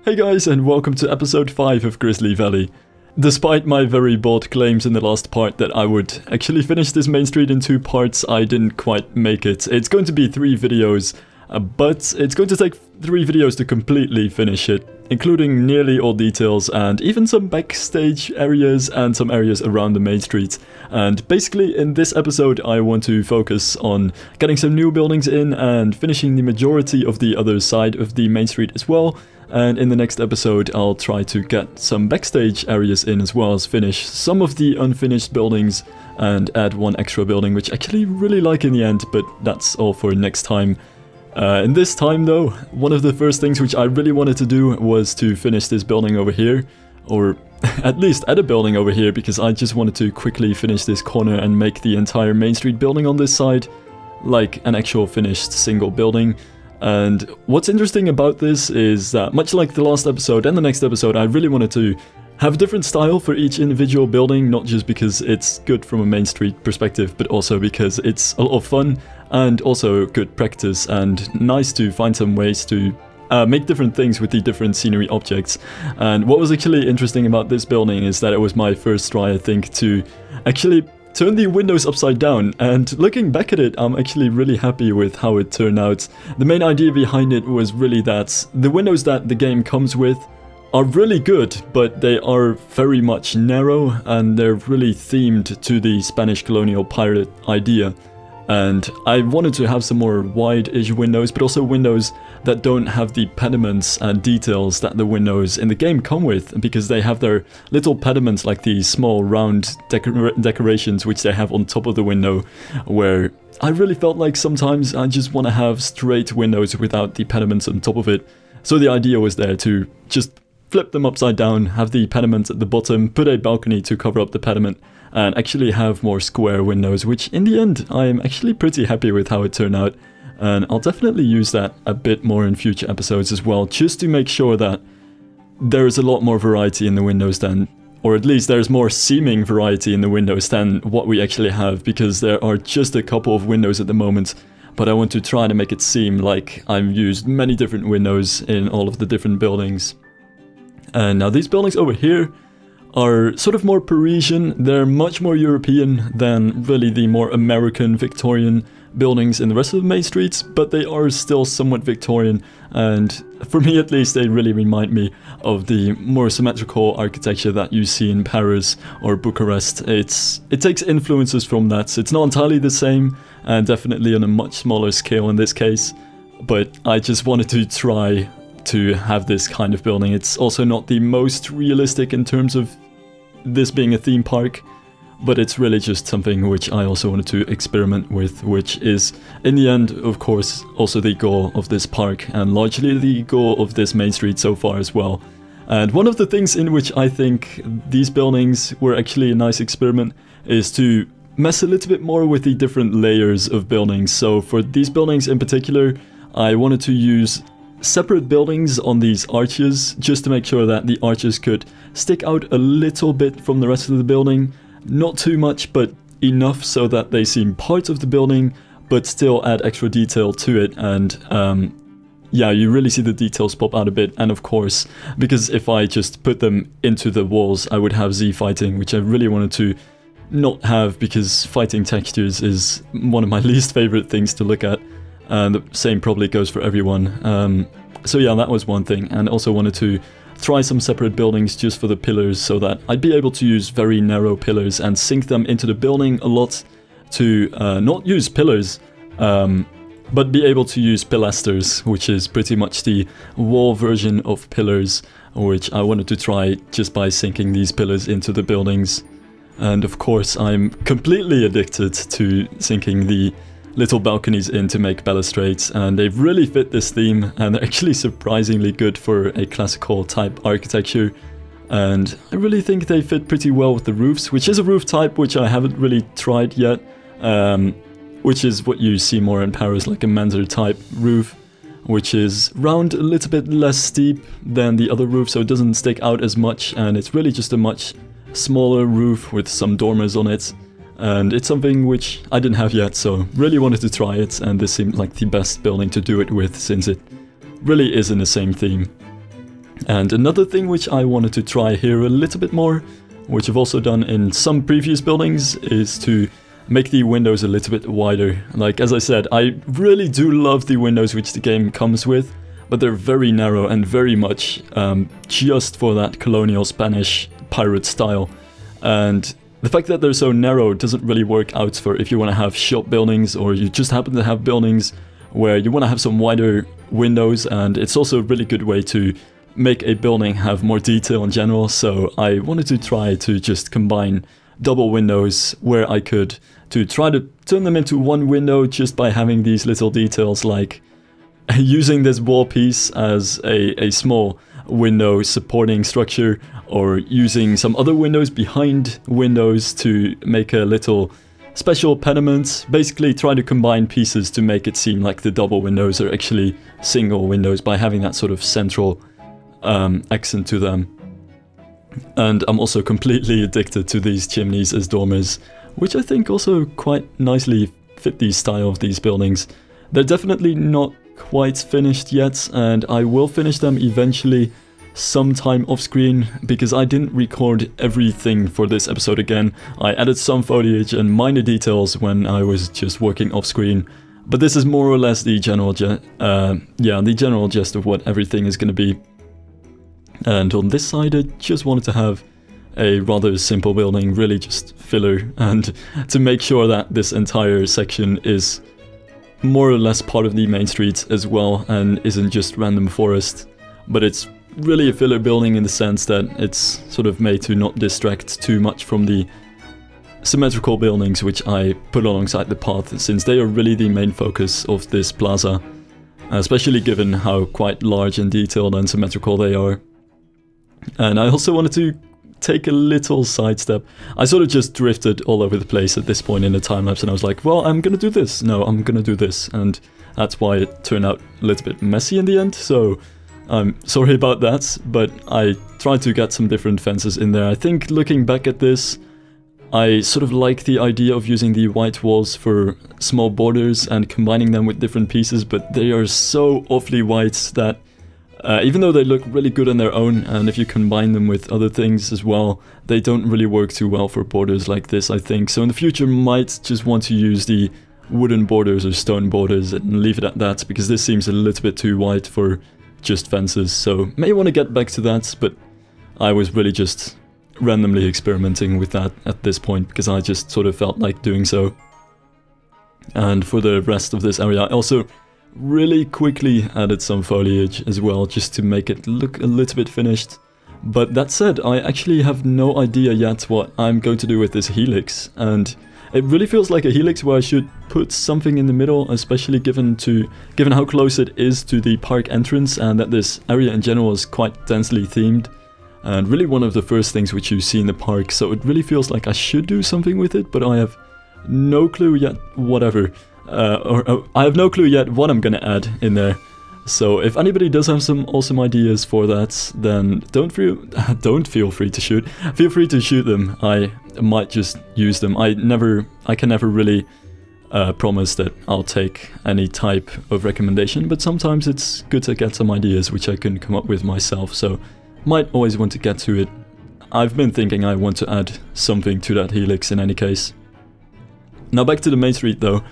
Hey guys, and welcome to episode 5 of Grizzly Valley. Despite my very bold claims in the last part that I would actually finish this Mainstreet in 2 parts, I didn't quite make it. It's going to be 3 videos, but it's going to take 3 videos to completely finish it, including nearly all details and even some backstage areas and some areas around the Mainstreet. And basically in this episode I want to focus on getting some new buildings in and finishing the majority of the other side of the Mainstreet as well. And in the next episode I'll try to get some backstage areas in as well as finish some of the unfinished buildings and add 1 extra building, which I actually really like in the end, but that's all for next time. In this time though, one of the first things which I really wanted to do was to finish this building over here, or at least add a building over here, because I just wanted to quickly finish this corner and make the entire Mainstreet building on this side like an actual finished single building. And what's interesting about this is that, much like the last episode and the next episode, I really wanted to have a different style for each individual building, not just because it's good from a Mainstreet perspective, but also because it's a lot of fun and also good practice and nice to find some ways to make different things with the different scenery objects. And what was actually interesting about this building is that it was my first try, I think, to actually turn the windows upside down, and looking back at it, I'm actually really happy with how it turned out. The main idea behind it was really that the windows that the game comes with are really good, but they are very much narrow and they're really themed to the Spanish colonial pirate idea. And I wanted to have some more wide-ish windows, but also windows that don't have the pediments and details that the windows in the game come with, because they have their little pediments like these small round decorations which they have on top of the window, where I really felt like sometimes I just want to have straight windows without the pediments on top of it. So the idea was there to just flip them upside down, have the pediment at the bottom, put a balcony to cover up the pediment, and actually have more square windows, which in the end I'm actually pretty happy with how it turned out. And I'll definitely use that a bit more in future episodes as well, just to make sure that there's a lot more variety in the windows than, or at least there's more seeming variety in the windows than what we actually have, because there are just a couple of windows at the moment, but I want to try to make it seem like I've used many different windows in all of the different buildings. And now these buildings over here are sort of more Parisian. They're much more European than really the more American Victorian buildings in the rest of the Mainstreets, but they are still somewhat Victorian, and for me at least they really remind me of the more symmetrical architecture that you see in Paris or Bucharest. It takes influences from that. It's not entirely the same, and definitely on a much smaller scale in this case, but I just wanted to try to have this kind of building. It's also not the most realistic in terms of this being a theme park, but it's really just something which I also wanted to experiment with, which is in the end of course also the goal of this park and largely the goal of this Mainstreet so far as well. And one of the things in which I think these buildings were actually a nice experiment is to mess a little bit more with the different layers of buildings. So for these buildings in particular, I wanted to use separate buildings on these arches, just to make sure that the arches could stick out a little bit from the rest of the building. Not too much, but enough so that they seem part of the building, but still add extra detail to it. And yeah, you really see the details pop out a bit. And of course, because if I just put them into the walls, I would have Z fighting, which I really wanted to not have, because fighting textures is one of my least favorite things to look at. And the same probably goes for everyone. So yeah, that was one thing. And also wanted to try some separate buildings just for the pillars, so that I'd be able to use very narrow pillars and sink them into the building a lot to not use pillars, but be able to use pilasters, which is pretty much the wall version of pillars, which I wanted to try just by sinking these pillars into the buildings. And of course I'm completely addicted to sinking the little balconies in to make balustrades, and they've really fit this theme, and they're actually surprisingly good for a classical type architecture. And I really think they fit pretty well with the roofs, which is a roof type which I haven't really tried yet, which is what you see more in Paris, like a Manzur type roof, which is round, a little bit less steep than the other roof, so it doesn't stick out as much, and it's really just a much smaller roof with some dormers on it. And it's something which I didn't have yet, so really wanted to try it, and this seemed like the best building to do it with, since it really is in the same theme. And another thing which I wanted to try here a little bit more, which I've also done in some previous buildings, is to make the windows a little bit wider. Like, as I said, I really do love the windows which the game comes with, but they're very narrow and very much just for that colonial Spanish pirate style. And the fact that they're so narrow doesn't really work out for if you want to have shop buildings, or you just happen to have buildings where you want to have some wider windows. And it's also a really good way to make a building have more detail in general. So I wanted to try to just combine double windows where I could, to try to turn them into one window just by having these little details, like using this wall piece as a small window supporting structure, or using some other windows behind windows to make a little special pediment. Basically try to combine pieces to make it seem like the double windows are actually single windows by having that sort of central accent to them. And I'm also completely addicted to these chimneys as dormers, which I think also quite nicely fit the style of these buildings. They're definitely not quite finished yet, and I will finish them eventually sometime off screen, because I didn't record everything for this episode again. I added some foliage and minor details when I was just working off screen, but this is more or less the general the general gist of what everything is going to be. And on this side I just wanted to have a rather simple building, really just filler, and to make sure that this entire section is more or less part of the main street as well, and isn't just random forest. But it's really a filler building in the sense that it's sort of made to not distract too much from the symmetrical buildings which I put alongside the path, since they are really the main focus of this plaza, especially given how quite large and detailed and symmetrical they are. And I also wanted to take a little sidestep. I sort of just drifted all over the place at this point in the time-lapse, and I was like, well, I'm gonna do this, no, I'm gonna do this, and that's why it turned out a little bit messy in the end, so I'm sorry about that, but I tried to get some different fences in there. I think looking back at this, I sort of like the idea of using the white walls for small borders and combining them with different pieces, but they are so awfully white that even though they look really good on their own, and if you combine them with other things as well, they don't really work too well for borders like this, I think. So in the future, might just want to use the wooden borders or stone borders and leave it at that, because this seems a little bit too white for just fences. So may want to get back to that, but I was really just randomly experimenting with that at this point, because I just sort of felt like doing so. And for the rest of this area, I also really quickly added some foliage as well, just to make it look a little bit finished. But that said, I actually have no idea yet what I'm going to do with this helix, and it really feels like a helix where I should put something in the middle, especially given how close it is to the park entrance, and that this area in general is quite densely themed, and really one of the first things which you see in the park. So it really feels like I should do something with it, but I have no clue yet I have no clue yet what I'm gonna add in there. So if anybody does have some awesome ideas for that, then don't feel free to shoot. Feel free to shoot them. I might just use them. I can never really promise that I'll take any type of recommendation, but sometimes it's good to get some ideas which I can come up with myself. So might always want to get to it. I've been thinking I want to add something to that helix in any case. Now back to the main street though,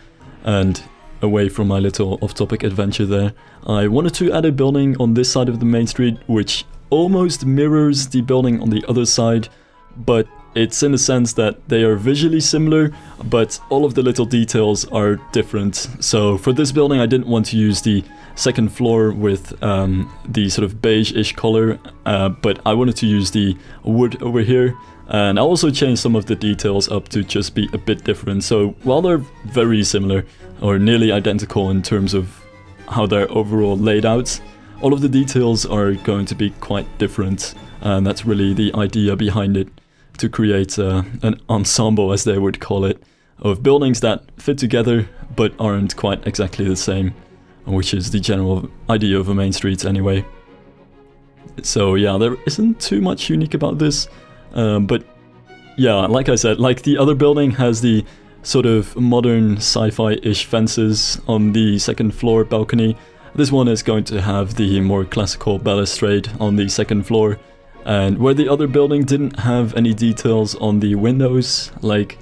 and away from my little off-topic adventure there, I wanted to add a building on this side of the main street which almost mirrors the building on the other side, but it's in the sense that they are visually similar, but all of the little details are different. So for this building I didn't want to use the second floor with the sort of beige-ish color, but I wanted to use the wood over here. And I also changed some of the details up to just be a bit different. So while they're very similar, or nearly identical in terms of how they're overall laid out, all of the details are going to be quite different. And that's really the idea behind it, to create an ensemble, as they would call it, of buildings that fit together but aren't quite exactly the same, which is the general idea of a main street anyway. So yeah, there isn't too much unique about this. But yeah, like I said, like the other building has the sort of modern sci-fi-ish fences on the second floor balcony. This one is going to have the more classical balustrade on the second floor, and where the other building didn't have any details on the windows, like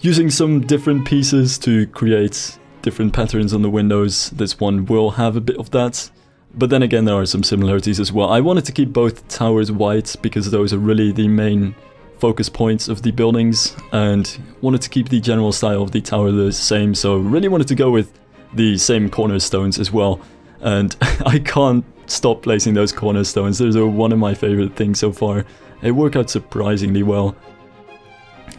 using some different pieces to create different patterns on the windows, this one will have a bit of that. But then again, there are some similarities as well. I wanted to keep both towers white because those are really the main focus points of the buildings, and wanted to keep the general style of the tower the same, so really wanted to go with the same cornerstones as well. And I can't stop placing those cornerstones. Those are one of my favorite things so far. They work out surprisingly well.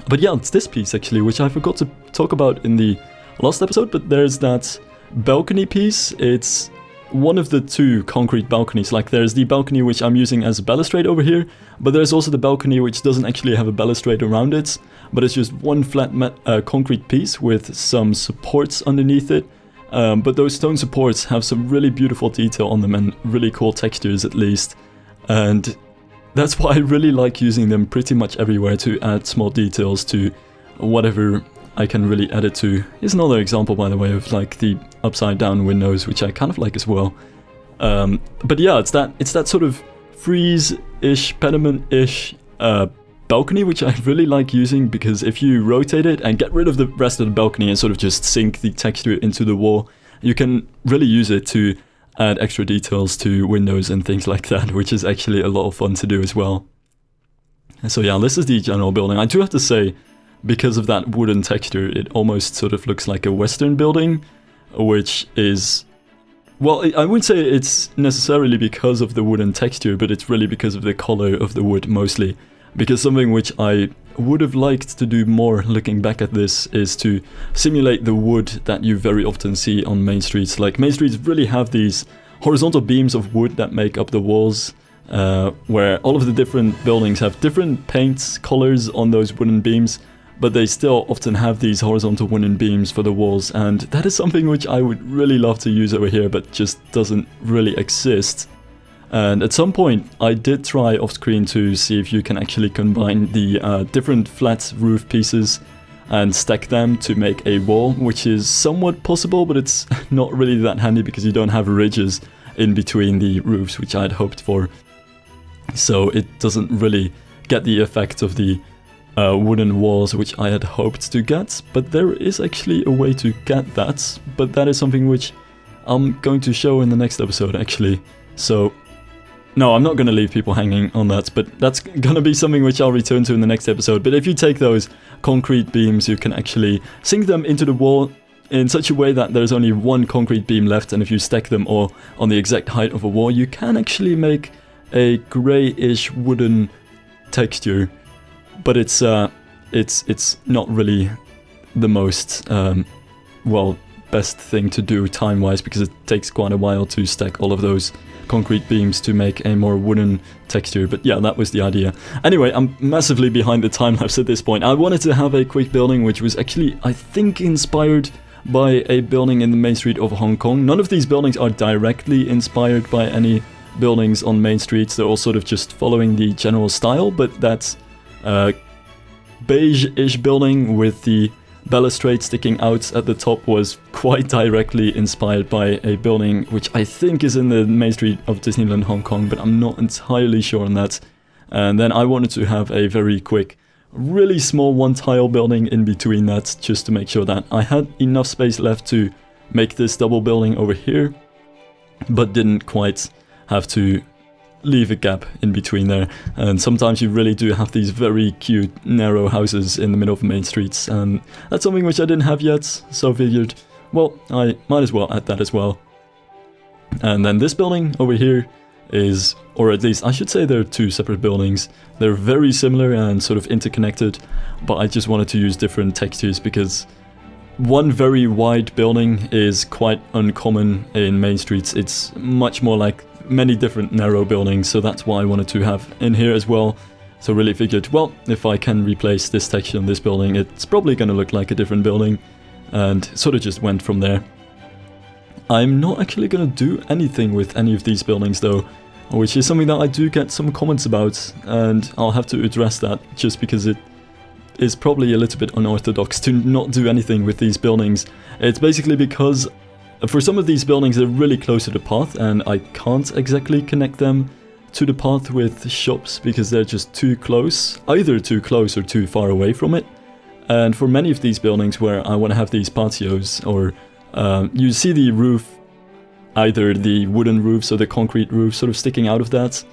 But yeah, it's this piece actually, which I forgot to talk about in the last episode, but there's that balcony piece. It's one of the two concrete balconies. Like, there's the balcony which I'm using as a balustrade over here, but there's also the balcony which doesn't actually have a balustrade around it, but it's just one flat concrete piece with some supports underneath it. But those stone supports have some really beautiful detail on them and really cool textures at least. And that's why I really like using them pretty much everywhere to add small details to whatever I can really add it to. Here's another example, by the way, of like the upside down windows, which I kind of like as well. But yeah, it's that sort of frieze-ish, pediment-ish balcony, which I really like using, because if you rotate it and get rid of the rest of the balcony and sort of just sink the texture into the wall, you can really use it to add extra details to windows and things like that, which is actually a lot of fun to do as well. And so yeah, this is the general building. I do have to say, because of that wooden texture, it almost sort of looks like a Western building, which is... well, I wouldn't say it's necessarily because of the wooden texture, but it's really because of the color of the wood mostly. Because something which I would have liked to do more looking back at this is to simulate the wood that you very often see on main streets. Like, main streets really have these horizontal beams of wood that make up the walls, where all of the different buildings have different paint colors on those wooden beams, but they still often have these horizontal wooden beams for the walls, and that is something which I would really love to use over here, but just doesn't really exist. And at some point, I did try off-screen to see if you can actually combine the different flat roof pieces and stack them to make a wall, which is somewhat possible, but it's not really that handy because you don't have ridges in between the roofs, which I had hoped for. So it doesn't really get the effect of the wooden walls which I had hoped to get, but there is actually a way to get that, but that is something which I'm going to show in the next episode actually. So no, I'm not going to leave people hanging on that, but that's going to be something which I'll return to in the next episode. But if you take those concrete beams, you can actually sink them into the wall in such a way that there's only one concrete beam left, and if you stack them all on the exact height of a wall, you can actually make a grey-ish wooden texture. But it's not really the most, well, best thing to do time-wise, because it takes quite a while to stack all of those concrete beams to make a more wooden texture. But yeah, that was the idea. Anyway, I'm massively behind the time-lapse at this point. I wanted to have a quick building which was actually, I think, inspired by a building in the main street of Hong Kong. None of these buildings are directly inspired by any buildings on main streets. They're all sort of just following the general style, but that's beige-ish building with the balustrade sticking out at the top was quite directly inspired by a building which I think is in the main street of Disneyland Hong Kong, but I'm not entirely sure on that. And then I wanted to have a very quick, really small one-tile building in between that, just to make sure that I had enough space left to make this double building over here, but didn't quite have to leave a gap in between there. And sometimes you really do have these very cute narrow houses in the middle of main streets, and that's something which I didn't have yet, so I figured, well, I might as well add that as well. And then this building over here is, or at least I should say they're two separate buildings. They're very similar and sort of interconnected, but I just wanted to use different textures because one very wide building is quite uncommon in main streets. It's much more like many different narrow buildings, so that's why I wanted to have in here as well. So really figured, well, if I can replace this texture on this building, it's probably going to look like a different building, and sort of just went from there. I'm not actually going to do anything with any of these buildings though, which is something that I do get some comments about, and I'll have to address that just because it is probably a little bit unorthodox to not do anything with these buildings. It's basically because For some of these buildings, they're really close to the path, and I can't exactly connect them to the path with shops because they're just too close, either too close or too far away from it. And for many of these buildings where I want to have these patios, or you see the roof, either the wooden roofs or the concrete roof sort of sticking out of that.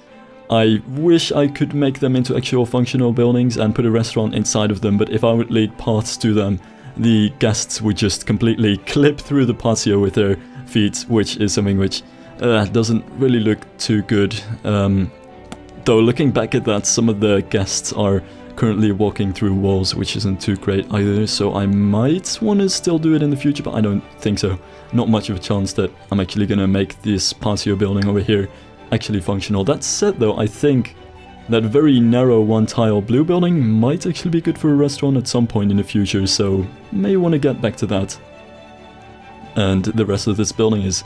I wish I could make them into actual functional buildings and put a restaurant inside of them, but if I would lead paths to them, the guests would just completely clip through the patio with their feet, which is something which doesn't really look too good. Though looking back at that, some of the guests are currently walking through walls, which isn't too great either, so I might want to still do it in the future, but I don't think so. Not much of a chance that I'm actually going to make this patio building over here actually functional. That said though, I think that very narrow one-tile blue building might actually be good for a restaurant at some point in the future, so may want to get back to that. And the rest of this building is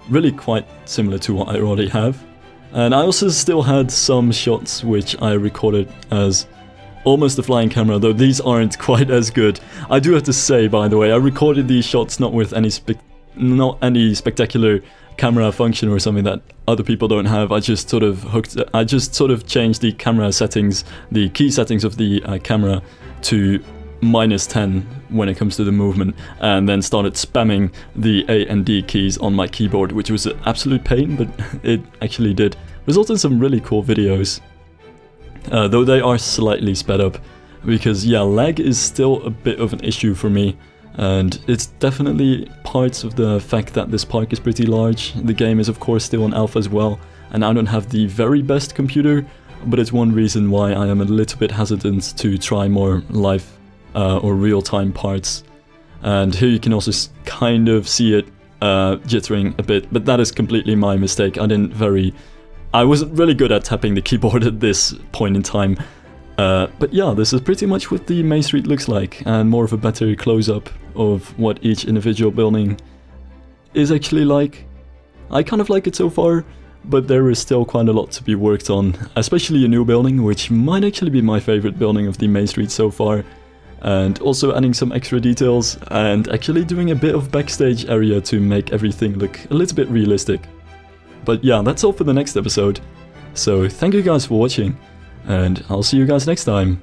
really quite similar to what I already have. And I also still had some shots which I recorded as almost a flying camera, though these aren't quite as good. I do have to say, by the way, I recorded these shots not with any spectacular camera function or something that other people don't have. I just sort of changed the camera settings, the key settings of the camera to -10 when it comes to the movement, and then started spamming the A and D keys on my keyboard, which was an absolute pain, but it actually did result in some really cool videos. Though they are slightly sped up, because yeah, lag is still a bit of an issue for me. And it's definitely parts of the fact that this park is pretty large. The game is of course still in alpha as well, and I don't have the very best computer, but it's one reason why I am a little bit hesitant to try more live or real-time parts. And here you can also kind of see it jittering a bit, but that is completely my mistake. I wasn't really good at tapping the keyboard at this point in time. But yeah, this is pretty much what the Mainstreet looks like, and more of a better close-up of what each individual building is actually like. I kind of like it so far, but there is still quite a lot to be worked on, especially a new building, which might actually be my favorite building of the Mainstreet so far, and also adding some extra details, and actually doing a bit of backstage area to make everything look a little bit realistic. But yeah, that's all for the next episode, so thank you guys for watching, and I'll see you guys next time.